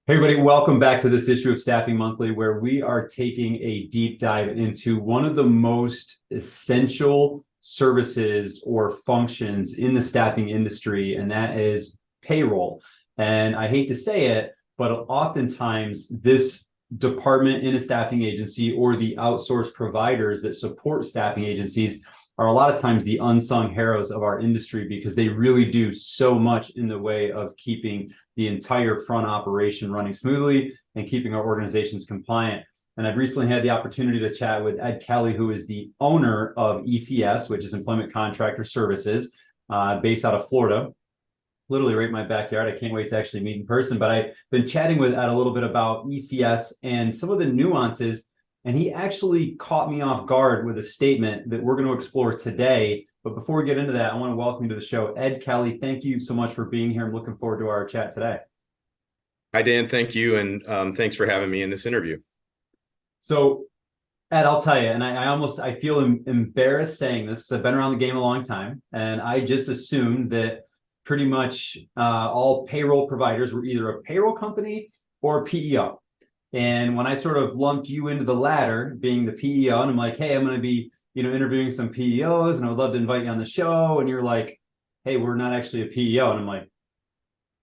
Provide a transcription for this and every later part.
Hey, everybody, welcome back to this issue of Staffing Monthly, where we are taking a deep dive into one of the most essential services or functions in the staffing industry, and that is payroll. And I hate to say it, but oftentimes this department in a staffing agency or the outsourced providers that support staffing agencies are a lot of times the unsung heroes of our industry because they really do so much in the way of keeping the entire front operation running smoothly and keeping our organizations compliant. And I've recently had the opportunity to chat with Ed Kelly, who is the owner of ECS, which is Employment Contractor Services, based out of Florida, literally right in my backyard. I can't wait to actually meet in person. But I've been chatting with Ed a little bit about ECS and some of the nuances. And he actually caught me off guard with a statement that we're going to explore today. But before we get into that, I want to welcome you to the show. Ed Kelly, thank you so much for being here. I'm looking forward to our chat today. Hi, Dan. Thank you. And thanks for having me in this interview. So, Ed, I'll tell you, and I feel embarrassed saying this because I've been around the game a long time, and I just assumed that pretty much all payroll providers were either a payroll company or a PEO. And when I sort of lumped you into the latter, being the PEO, and I'm like, hey, I'm going to be, interviewing some PEOs, and I would love to invite you on the show. And you're like, hey, we're not actually a PEO. And I'm like,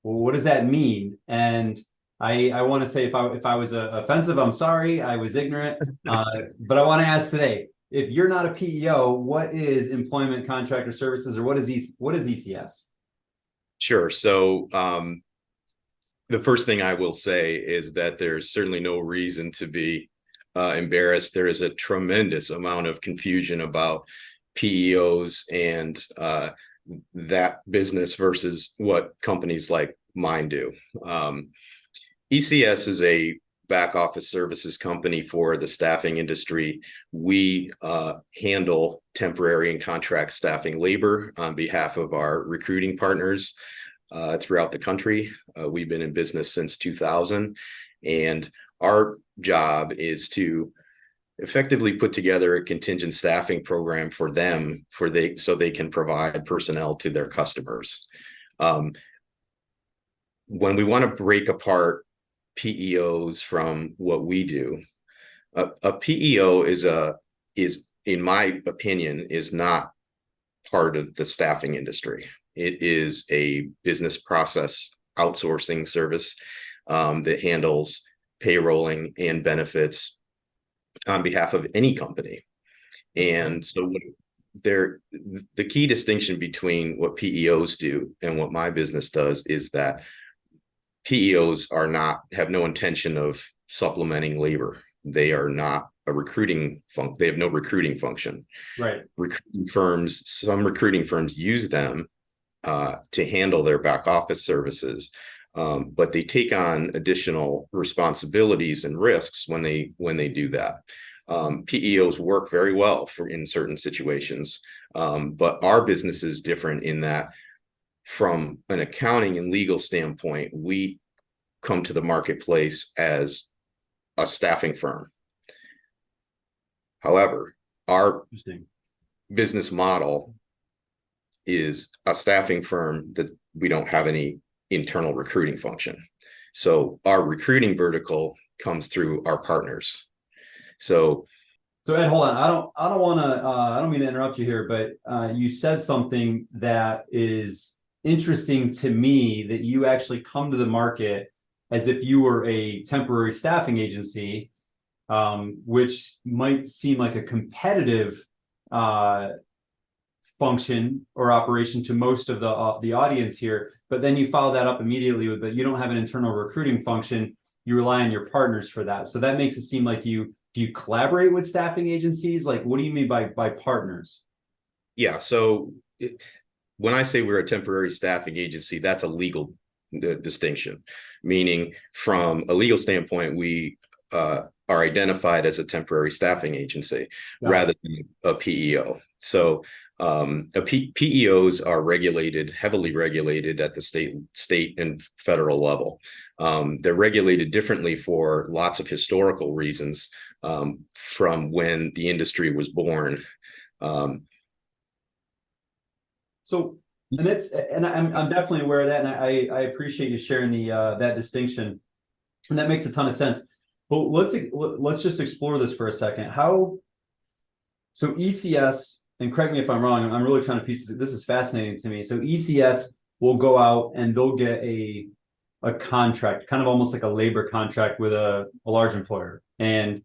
well, what does that mean? And I want to say if I was offensive, I'm sorry. I was ignorant. But I want to ask today, if you're not a PEO, what is Employment Contractor Services, or what is ECS? Sure. So the first thing I will say is that there's certainly no reason to be embarrassed. There is a tremendous amount of confusion about PEOs and that business versus what companies like mine do. ECS is a back office services company for the staffing industry. We handle temporary and contract staffing labor on behalf of our recruiting partners throughout the country. We've been in business since 2000, and our job is to effectively put together a contingent staffing program for them so they can provide personnel to their customers. When we want to break apart PEOs from what we do, a PEO is in my opinion, is not part of the staffing industry. It is a business process outsourcing service that handles payrolling and benefits on behalf of any company. And so the key distinction between what PEOs do and what my business does is that PEOs have no intention of supplementing labor. They are not a recruiting function. They have no recruiting function. Right. Some recruiting firms use them to handle their back office services, but they take on additional responsibilities and risks when they do that. PEOs work very well in certain situations, but our business is different in that from an accounting and legal standpoint, we come to the marketplace as a staffing firm. However, our business model is a staffing firm that we don't have any internal recruiting function. So our recruiting vertical comes through our partners. So Ed, hold on. I don't mean to interrupt you here, but you said something that is interesting to me, that you actually come to the market as if you were a temporary staffing agency, which might seem like a competitive function or operation to most of the audience here. But then you follow that up immediately with, but you don't have an internal recruiting function. You rely on your partners for that. So that makes it seem like do you collaborate with staffing agencies? Like, what do you mean by partners? Yeah. So when I say we're a temporary staffing agency, that's a legal distinction, meaning from a legal standpoint, we are identified as a temporary staffing agency rather than a PEO. So PEOs are heavily regulated at the state and federal level. They're regulated differently for lots of historical reasons from when the industry was born. And I'm definitely aware of that, and I appreciate you sharing that distinction. And that makes a ton of sense. But let's just explore this for a second. So ECS, and correct me if I'm wrong, I'm really trying to piece this. This is fascinating to me. So ECS will go out and they'll get a contract, kind of almost like a labor contract with a large employer, and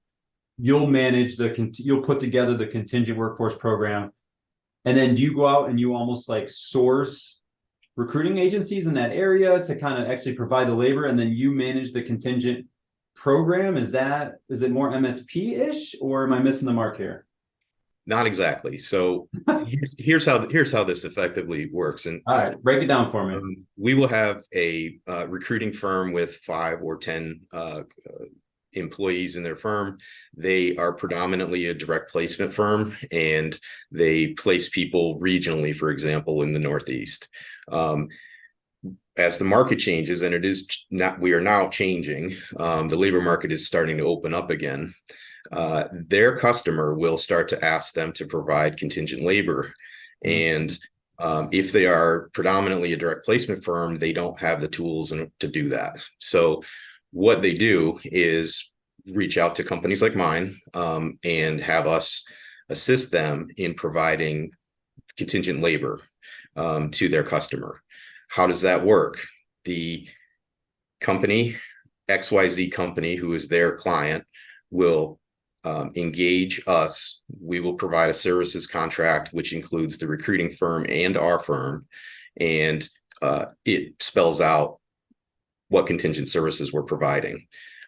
you'll manage you'll put together the contingent workforce program, and then do you go out and you almost like source recruiting agencies in that area to kind of actually provide the labor, and then you manage the contingent program? Is it more MSP-ish, or am I missing the mark here? Not exactly. So here's how this effectively works. And All right, break it down for me. We will have a recruiting firm with 5 or 10 employees in their firm. They are predominantly a direct placement firm, and they place people regionally, for example, in the Northeast. As the market changes, and we are now changing, the labor market is starting to open up again. Their customer will start to ask them to provide contingent labor. And if they are predominantly a direct placement firm, they don't have the tools to do that. So what they do is reach out to companies like mine, and have us assist them in providing contingent labor to their customer. How does that work? The company, XYZ company, who is their client, will engage us. We will provide a services contract, which includes the recruiting firm and our firm, and it spells out what contingent services we're providing.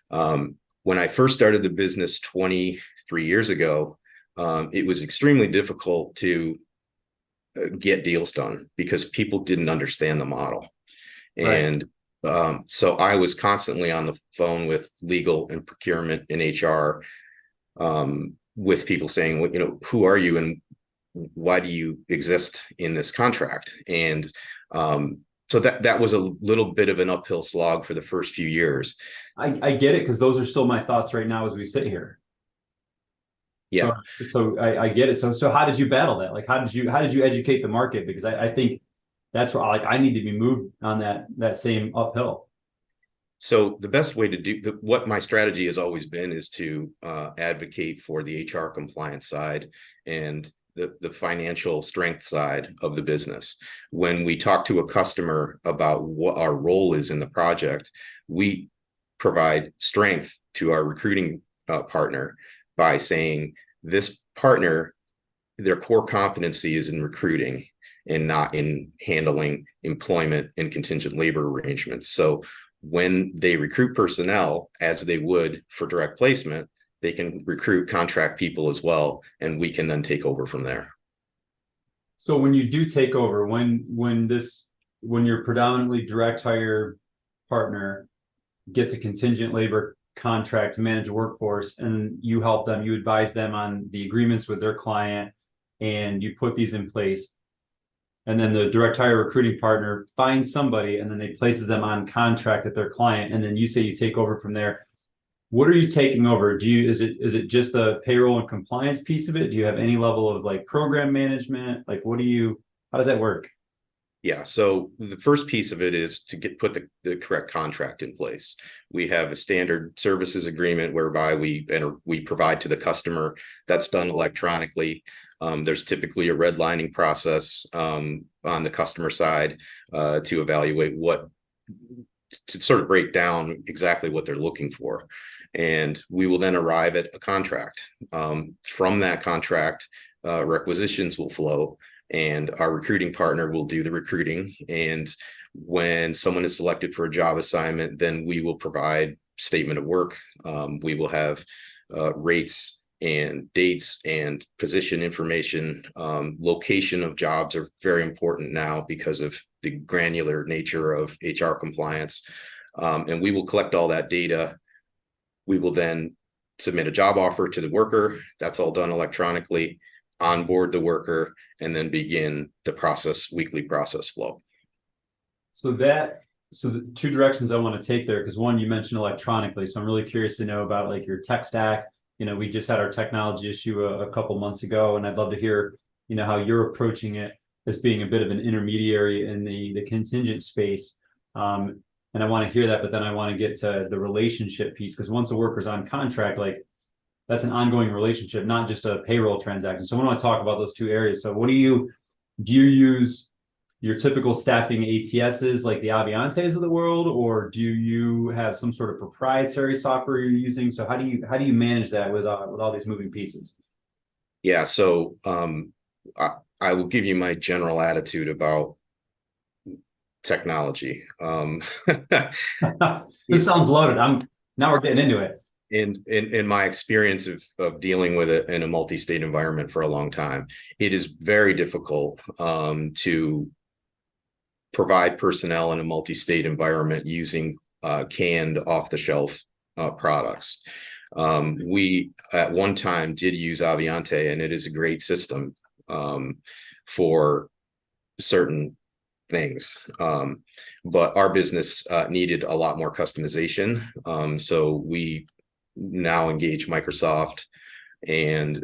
When I first started the business 23 years ago, it was extremely difficult to get deals done because people didn't understand the model. And so I was constantly on the phone with legal and procurement and HR, with people saying, well, who are you and why do you exist in this contract? And so that was a little bit of an uphill slog for the first few years. I get it, because those are still my thoughts right now as we sit here. Yeah. So I get it. So how did you battle that? Like, how did you educate the market? Because I think that's where I need to be moved on that same uphill. So the best way to do what my strategy has always been is to advocate for the HR compliance side and the financial strength side of the business. When we talk to a customer about what our role is in the project, we provide strength to our recruiting partner by saying this partner, their core competency is in recruiting and not in handling employment and contingent labor arrangements. So when they recruit personnel, as they would for direct placement, they can recruit contract people as well, and we can then take over from there. So when you do take over, when your predominantly direct hire partner gets a contingent labor contract to manage a workforce, and you help them, you advise them on the agreements with their client, and you put these in place, and then the direct hire recruiting partner finds somebody and then they places them on contract at their client, and then you say you take over from there. What are you taking over? Is it just the payroll and compliance piece of it? Do you have any level of like program management? Like, how does that work? Yeah, so the first piece of it is to put the correct contract in place. We have a standard services agreement whereby we provide to the customer. That's done electronically. There's typically a redlining process on the customer side to evaluate to sort of break down exactly what they're looking for. And we will then arrive at a contract. From that contract, requisitions will flow, and our recruiting partner will do the recruiting. And when someone is selected for a job assignment, then we will provide statement of work. We will have rates and dates and position information. Location of jobs are very important now because of the granular nature of HR compliance. And we will collect all that data. We will then submit a job offer to the worker. That's all done electronically, onboard the worker, and then begin the weekly process flow. So the two directions I want to take there, because one, you mentioned electronically. So I'm really curious to know about like your tech stack. We just had our technology issue a couple months ago, and I'd love to hear, how you're approaching it as being a bit of an intermediary in the contingent space. and I want to hear that, but then I want to get to the relationship piece, because once a worker's on contract, like that's an ongoing relationship, not just a payroll transaction. So I want to talk about those two areas. So what do you use your typical staffing ATSs like the Aviantes of the world, or do you have some sort of proprietary software you're using? So how do you manage that with all these moving pieces? Yeah, so I will give you my general attitude about technology. This sounds loaded. Now we're getting into it. In my experience of dealing with it in a multi-state environment for a long time, it is very difficult to provide personnel in a multi-state environment using canned off-the-shelf products. We at one time did use Aviante, and it is a great system for certain things. But our business needed a lot more customization. So we now engage Microsoft, and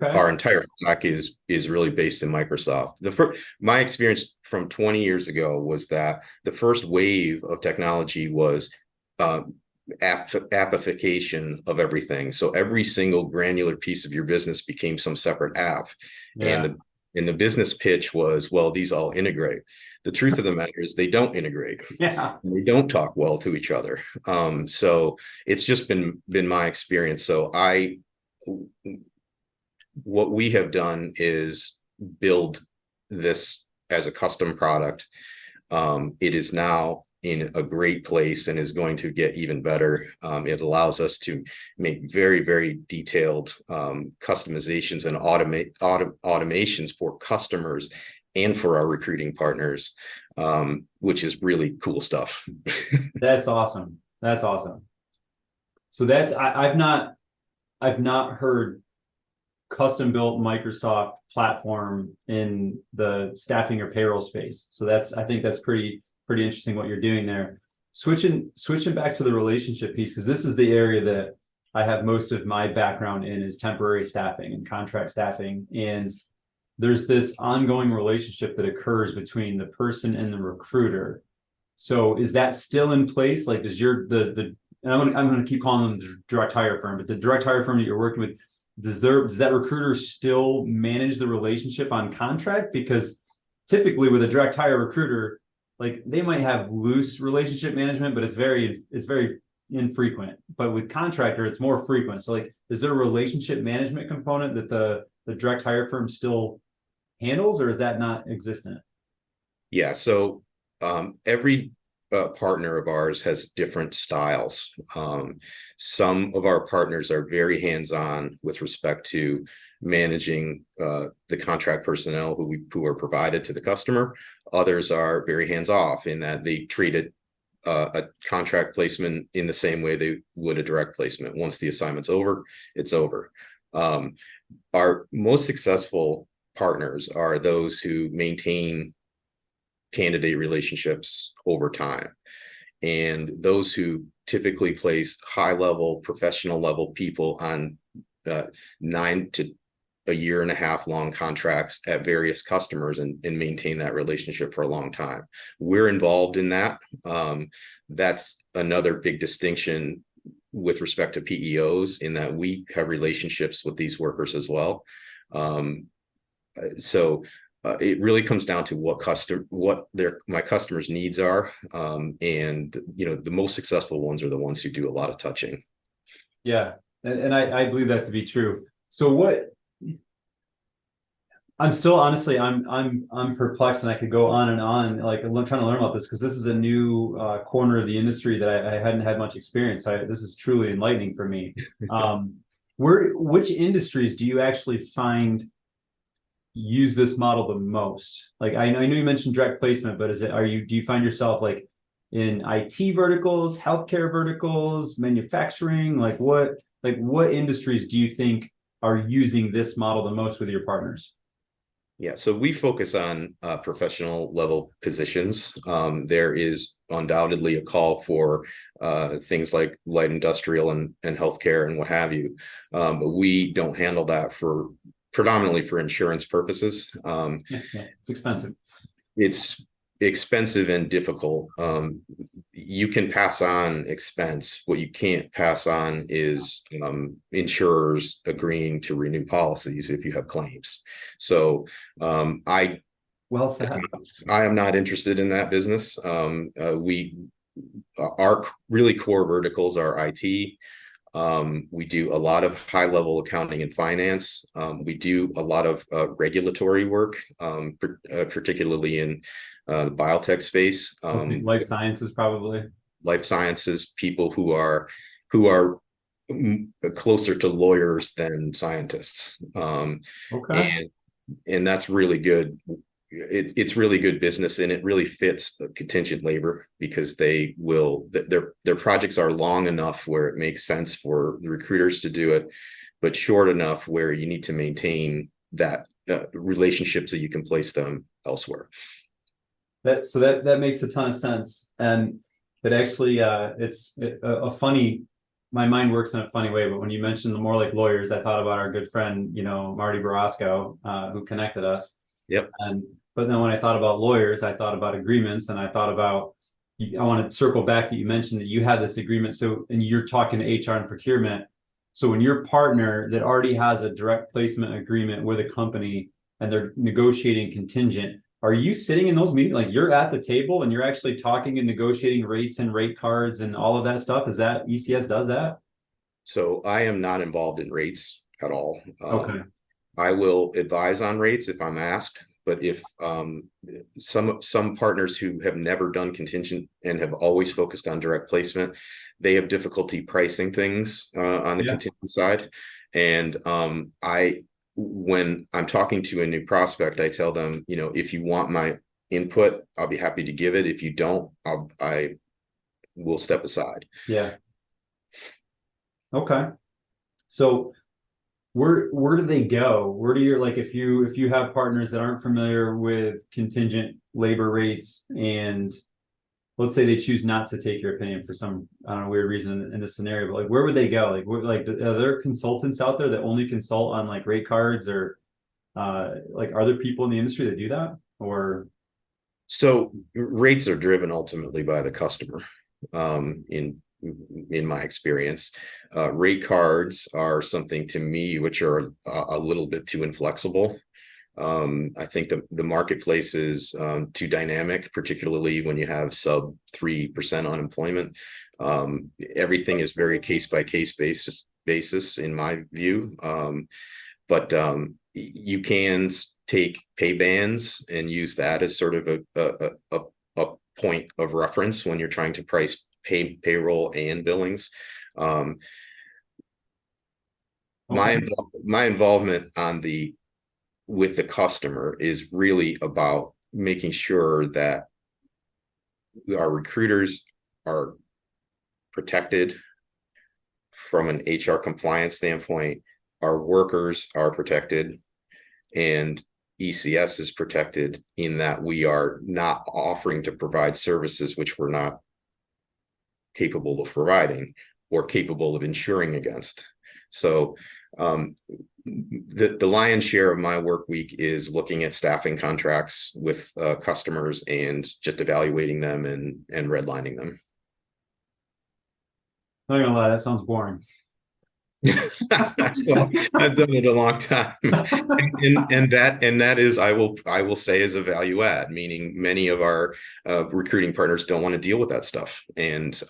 our entire stack is really based in Microsoft. My experience from 20 years ago was that the first wave of technology was appification of everything. So every single granular piece of your business became some separate app. Yeah. And the business pitch was, well, these all integrate. The truth of the matter is they don't integrate. Yeah. They don't talk well to each other. So it's just been my experience. So what we have done is build this as a custom product. It is now in a great place and is going to get even better. It allows us to make very, very detailed customizations and automations for customers and for our recruiting partners, which is really cool stuff. That's awesome. That's awesome. So I've not heard custom built Microsoft platform in the staffing or payroll space. So I think that's pretty interesting what you're doing there. Switching back to the relationship piece, because this is the area that I have most of my background in, is temporary staffing and contract staffing. And there's this ongoing relationship that occurs between the person and the recruiter. So is that still in place? Like, does and I'm going to keep calling them the direct hire firm, but the direct hire firm that you're working with, does that recruiter still manage the relationship on contract? Because typically with a direct hire recruiter, like they might have loose relationship management, but it's very infrequent. But with contractor, it's more frequent. So like, is there a relationship management component that the direct hire firm still handles, or is that not existent? Yeah. So every partner of ours has different styles. Some of our partners are very hands-on with respect to managing the contract personnel who are provided to the customer. Others are very hands-off in that they treat it a contract placement in the same way they would a direct placement. Once the assignment's over, it's over. Our most successful partners are those who maintain candidate relationships over time, and those who typically place high-level, professional-level people on 9 to a year and a half long contracts at various customers and maintain that relationship for a long time. We're involved in that. That's another big distinction with respect to PEOs, in that we have relationships with these workers as well. So it really comes down to what my customers' needs are, and the most successful ones are the ones who do a lot of touching. Yeah, and I believe that to be true. So I'm still, honestly, I'm perplexed, and I could go on and on. Like, I'm trying to learn about this because this is a new corner of the industry that I hadn't had much experience. This is truly enlightening for me. Which industries do you actually find use this model the most? Like, I know you mentioned direct placement, but do you find yourself like in IT verticals, healthcare verticals, manufacturing? Like what industries do you think are using this model the most with your partners? Yeah, so we focus on professional level positions. There is undoubtedly a call for things like light industrial and healthcare and what have you. But we don't handle that predominantly for insurance purposes. Yeah, it's expensive. It's expensive and difficult. You can pass on expense. What you can't pass on is insurers agreeing to renew policies if you have claims. So Well said. I am not interested in that business. Our really core verticals are IT. We do a lot of high level accounting and finance. We do a lot of regulatory work, particularly in the biotech space. Life sciences, probably. Life sciences, people who are closer to lawyers than scientists. Okay. And that's really good. It's really good business, and it really fits the contingent labor because their projects are long enough where it makes sense for the recruiters to do it, but short enough where you need to maintain that relationship so you can place them elsewhere. That makes a ton of sense, and it actually it's a funny. My mind works in a funny way, but when you mentioned the more like lawyers, I thought about our good friend, Marty Barasco, who connected us. Yep. But then when I thought about lawyers, I thought about agreements, and I thought about, I want to circle back that you mentioned that you have this agreement. So, and you're talking to HR and procurement. So when your partner that already has a direct placement agreement with a company and they're negotiating contingent, are you sitting in those meetings? Like you're at the table and you're actually talking and negotiating rates and rate cards and all of that stuff? Is that ECS does that? So I am not involved in rates at all. Okay. I will advise on rates if I'm asked. But if some partners who have never done contingent and have always focused on direct placement, they have difficulty pricing things on the contingent side. And when I'm talking to a new prospect, I tell them, if you want my input, I'll be happy to give it. If you don't, I will step aside. Yeah. Okay. So where do they go? Where do you, like, if you have partners that aren't familiar with contingent labor rates, and let's say they choose not to take your opinion for some, I don't know, weird reason in this scenario, but like where would they go? Like are there consultants out there that only consult on like rate cards, or like are there people in the industry that do that? Or so rates are driven ultimately by the customer. In my experience, rate cards are something to me which are a little bit too inflexible. I think the marketplace is too dynamic, particularly when you have sub 3% unemployment. Everything is very case by case basis in my view. But you can take pay bands and use that as sort of a point of reference when you're trying to price payroll and billings. My involvement with the customer is really about making sure that our recruiters are protected from an HR compliance standpoint, our workers are protected, and ECS is protected in that we are not offering to provide services which we're not capable of providing or capable of insuring against. So the lion's share of my work week is looking at staffing contracts with customers and just evaluating them and redlining them. I'm not gonna lie, that sounds boring. Well, I've done it a long time, and that is, I will say, is a value add. Meaning, many of our recruiting partners don't want to deal with that stuff, and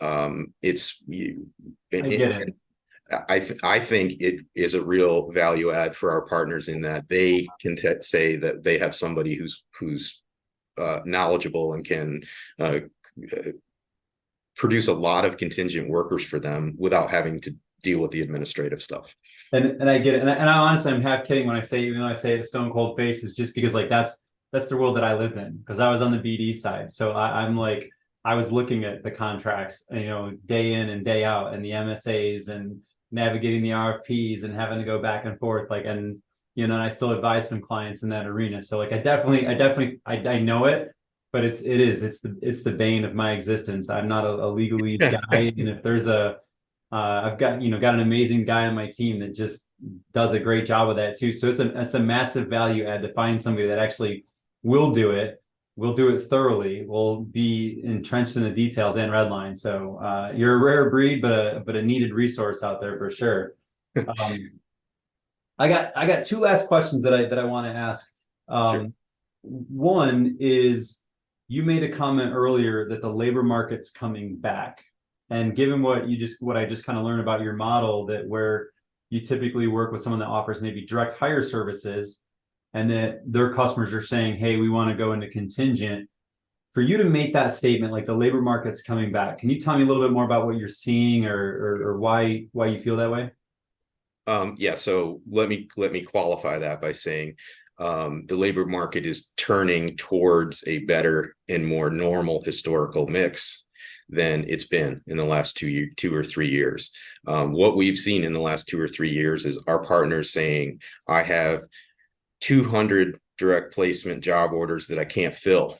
it's you. I get it. I think it is a real value add for our partners in that they can say that they have somebody who's knowledgeable and can produce a lot of contingent workers for them without having to deal with the administrative stuff. And I get it. And I honestly, I'm half kidding when I say, even though I say it stone cold face, is just because like that's the world that I lived in, because I was on the BD side. So I'm like, I was looking at the contracts, day in and day out, and the MSAs and navigating the RFPs and having to go back and forth. Like, and and I still advise some clients in that arena. So like I know it, but it's the bane of my existence. I'm not a legalese guy. And if there's I've got an amazing guy on my team that just does a great job of that too. So it's a massive value add to find somebody that actually will do it. We'll do it thoroughly. We'll be entrenched in the details and redline. So you're a rare breed, but a needed resource out there for sure. Um, I got two last questions that I want to ask. Sure. One is you made a comment earlier that the labor market's coming back. And given what I just kind of learned about your model, that where you typically work with someone that offers maybe direct hire services and that their customers are saying, hey, we want to go into contingent. For you to make that statement, like the labor market's coming back, can you tell me a little bit more about what you're seeing or why you feel that way? Yeah, so let me qualify that by saying the labor market is turning towards a better and more normal historical mix than it's been in the last 2 or 3 years. What we've seen in the last 2 or 3 years is our partners saying, I have 200 direct placement job orders that I can't fill.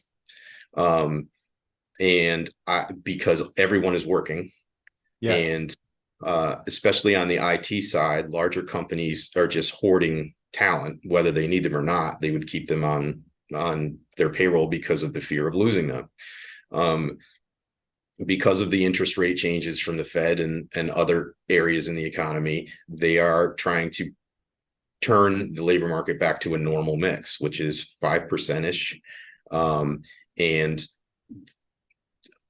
Because everyone is working, Yeah. and especially on the IT side, larger companies are just hoarding talent, whether they need them or not. They would keep them on their payroll because of the fear of losing them. Because of the interest rate changes from the Fed and other areas in the economy, they are trying to turn the labor market back to a normal mix, which is 5%ish, and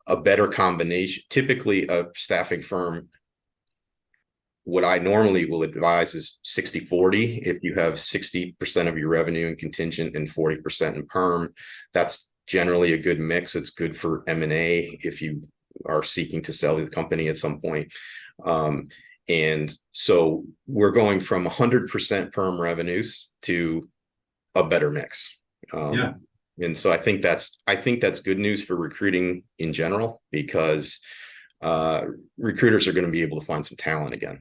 a better combination. Typically, a staffing firm, what I normally will advise is 60-40. If you have 60% of your revenue in contingent and 40% in perm, that's generally a good mix. It's good for M&A if you are seeking to sell the company at some point. And so we're going from 100% perm revenues to a better mix. Yeah. And so I think that's good news for recruiting in general, because recruiters are going to be able to find some talent again.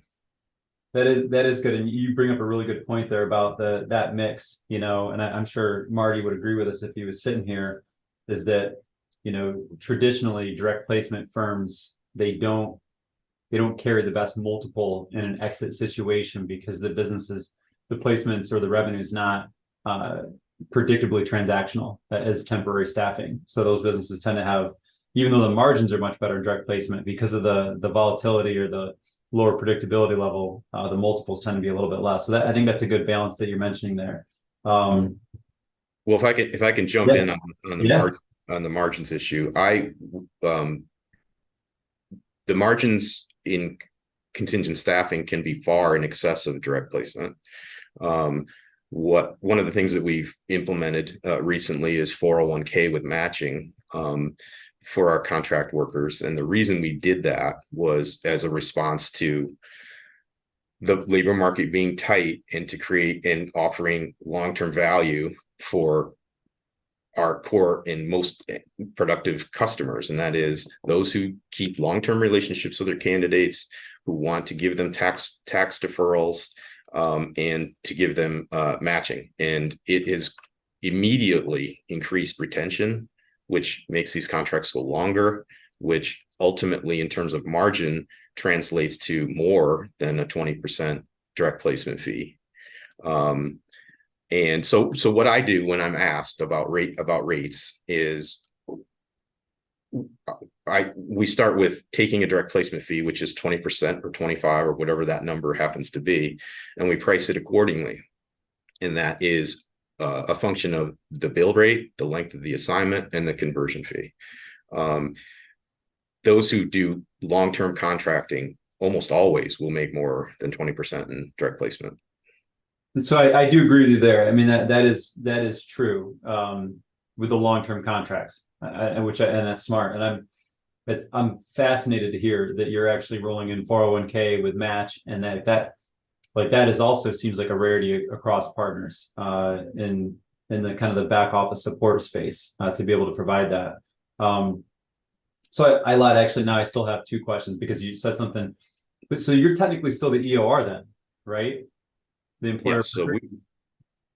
That is good, and you bring up a really good point there about that mix, and I'm sure Marty would agree with us if he was sitting here, is that traditionally direct placement firms, they don't carry the best multiple in an exit situation because the placements or the revenue is not predictably transactional as temporary staffing. So those businesses tend to have, even though the margins are much better in direct placement, because of the volatility or the lower predictability level, the multiples tend to be a little bit less. So I think that's a good balance that you're mentioning there. Well, if I can jump in on the margins issue, the margins in contingent staffing can be far in excess of direct placement. One of the things that we've implemented recently is 401k with matching for our contract workers. And the reason we did that was as a response to the labor market being tight and to create and offering long-term value for our core and most productive customers. And that is those who keep long-term relationships with their candidates, who want to give them tax deferrals, and to give them matching. And it has immediately increased retention, which makes these contracts go longer, which ultimately in terms of margin translates to more than a 20% direct placement fee. And so what I do when I'm asked about rates is we start with taking a direct placement fee, which is 20% or 25 or whatever that number happens to be, and we price it accordingly. And that is a function of the bill rate, the length of the assignment, and the conversion fee. Those who do long-term contracting almost always will make more than 20% in direct placement. So I do agree with you there. I mean, that is true with the long-term contracts, and that's smart. And I'm fascinated to hear that you're actually rolling in 401k with match, and that is also seems like a rarity across partners in the kind of the back office support space to be able to provide that. So I lied. Actually, now I still have two questions because you said something. But so you're technically still the EOR then, right? The employer. Yeah,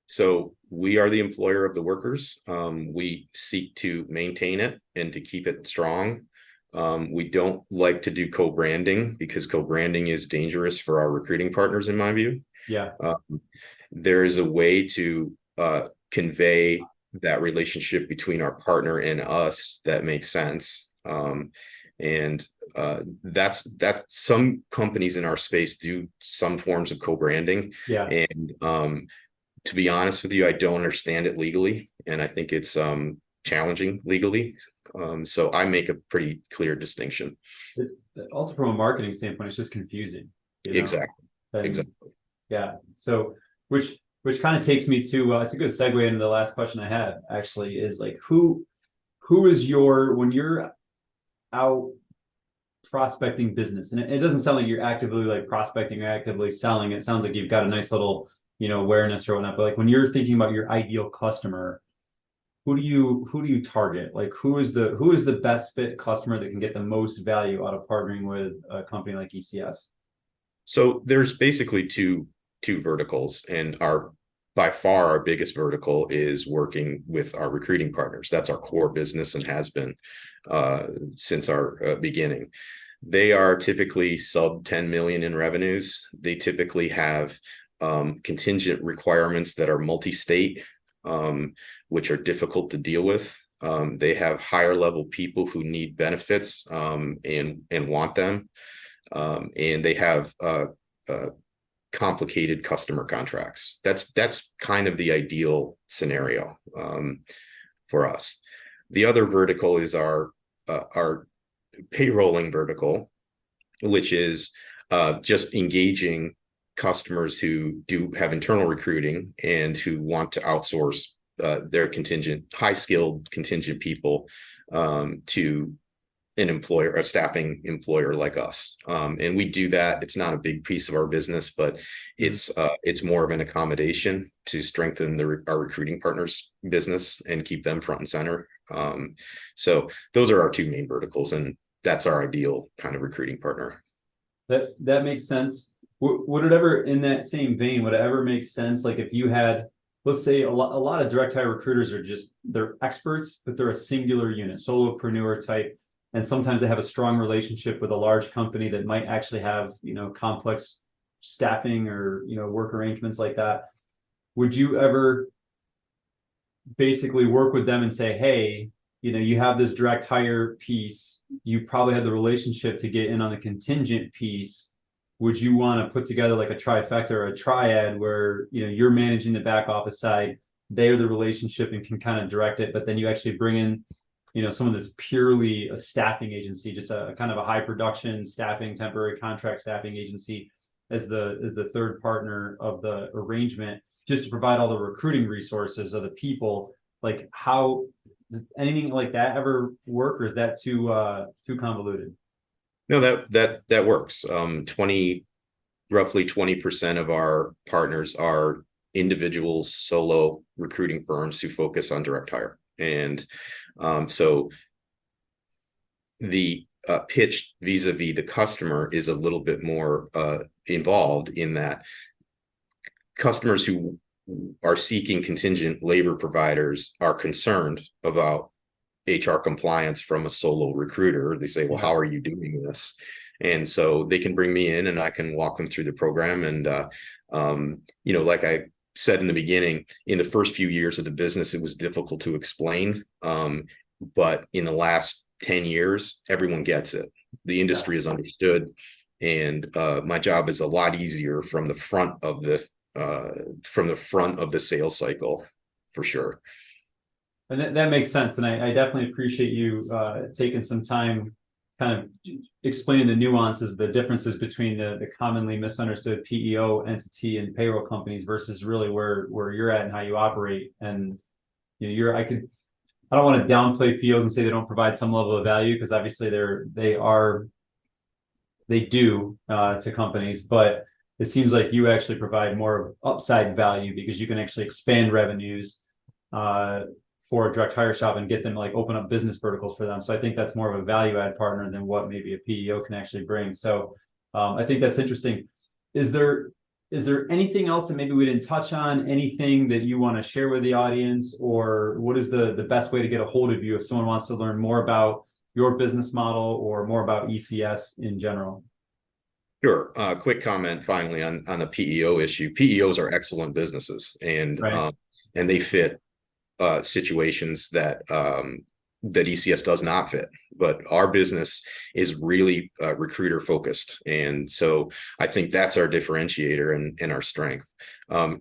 so we are the employer of the workers. We seek to maintain it and to keep it strong. We don't like to do co-branding because co-branding is dangerous for our recruiting partners, in my view. Yeah. There is a way to convey that relationship between our partner and us that makes sense. And that's some companies in our space do some forms of co-branding. Yeah. And to be honest with you, I don't understand it legally, and I think it's challenging legally. So I make a pretty clear distinction. It, also from a marketing standpoint, it's just confusing, you know? Exactly. And, Exactly. yeah. So which kind of takes me to it's a good segue into the last question I had actually is like who is your when you're out prospecting business, and it doesn't sound like you're actively like prospecting or actively selling. It sounds like you've got a nice little, you know, awareness or whatnot, but like when you're thinking about your ideal customer, who do you target? Like who is the best fit customer that can get the most value out of partnering with a company like ECS? So there's basically two verticals, and by far our biggest vertical is working with our recruiting partners. That's our core business and has been since our beginning. They are typically sub 10 million in revenues. They typically have contingent requirements that are multi-state, which are difficult to deal with. They have higher level people who need benefits and want them. And they have complicated customer contracts. That's kind of the ideal scenario for us. The other vertical is our payrolling vertical, which is just engaging customers who do have internal recruiting and who want to outsource their high skilled contingent people to an employer, a staffing employer like us. And we do that. It's not a big piece of our business, but it's more of an accommodation to strengthen our recruiting partners' business and keep them front and center. So those are our two main verticals, and that's our ideal kind of recruiting partner. That makes sense. Would it ever, in that same vein, would it ever make sense, like if you had, let's say a lot of direct hire recruiters are they're experts, but they're a singular unit, solopreneur type. And sometimes they have a strong relationship with a large company that might actually have, you know, complex staffing or, you know, work arrangements like that. Would you ever basically work with them and say, hey, you know, you have this direct hire piece, you probably have the relationship to get in on the contingent piece. Would you want to put together like a trifecta or a triad where, you know, you're managing the back office side, they're the relationship and can kind of direct it, but then you actually bring in, you know, someone that's purely a staffing agency, just a kind of a high production staffing, temporary contract staffing agency as the third partner of the arrangement, just to provide all the recruiting resources of the people? Like, how does anything like that ever work, or is that too convoluted? No, that works. Roughly 20% of our partners are individuals, solo recruiting firms who focus on direct hire. And so the pitch vis-a-vis the customer is a little bit more involved in that customers who are seeking contingent labor providers are concerned about HR compliance from a solo recruiter. They say, well, how are you doing this? And so they can bring me in and I can walk them through the program. And, you know, like I said in the beginning, in the first few years of the business, it was difficult to explain. But in the last 10 years, everyone gets it. The industry is understood. And my job is a lot easier from the front of the sales cycle, for sure. And that makes sense. And I definitely appreciate you taking some time kind of explaining the nuances, the differences between the commonly misunderstood PEO entity and payroll companies versus really where you're at and how you operate. And you know, I don't want to downplay PEOs and say they don't provide some level of value, because obviously they do to companies, but it seems like you actually provide more upside value because you can actually expand revenues for a direct hire shop and get them like open up business verticals for them. So I think that's more of a value add partner than what maybe a PEO can actually bring. So I think that's interesting. Is there anything else that maybe we didn't touch on? Anything that you want to share with the audience, or what is the best way to get a hold of you if someone wants to learn more about your business model or more about ECS in general? Sure. Quick comment finally on the PEO issue. PEOs are excellent businesses, and Right. and they fit situations that that ECS does not fit. But our business is really recruiter focused, and so I think that's our differentiator and our strength.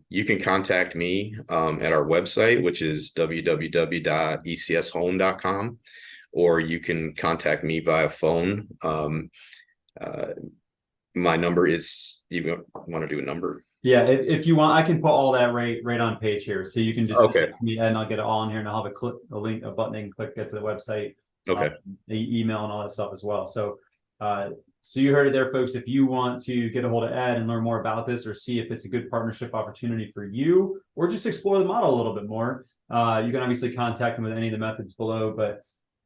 You can contact me at our website, which is www.ecshome.com, or you can contact me via phone. My number is, you want to do a number? Yeah, if you want, I can put all that right on page here. So you can just send Okay. it to me and I'll get it all in here, and I'll have a link, a button they can click, get to the website, Okay. Email and all that stuff as well. So so you heard it there, folks. If you want to get a hold of Ed and learn more about this, or see if it's a good partnership opportunity for you, or just explore the model a little bit more, you can obviously contact him with any of the methods below. But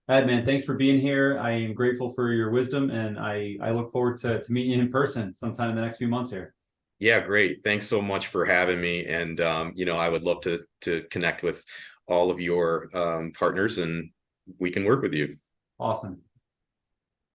Ed, man, thanks for being here. I am grateful for your wisdom, and I look forward to meeting you in person sometime in the next few months here. Yeah, great. Thanks so much for having me. And, I would love to connect with all of your partners, and we can work with you. Awesome.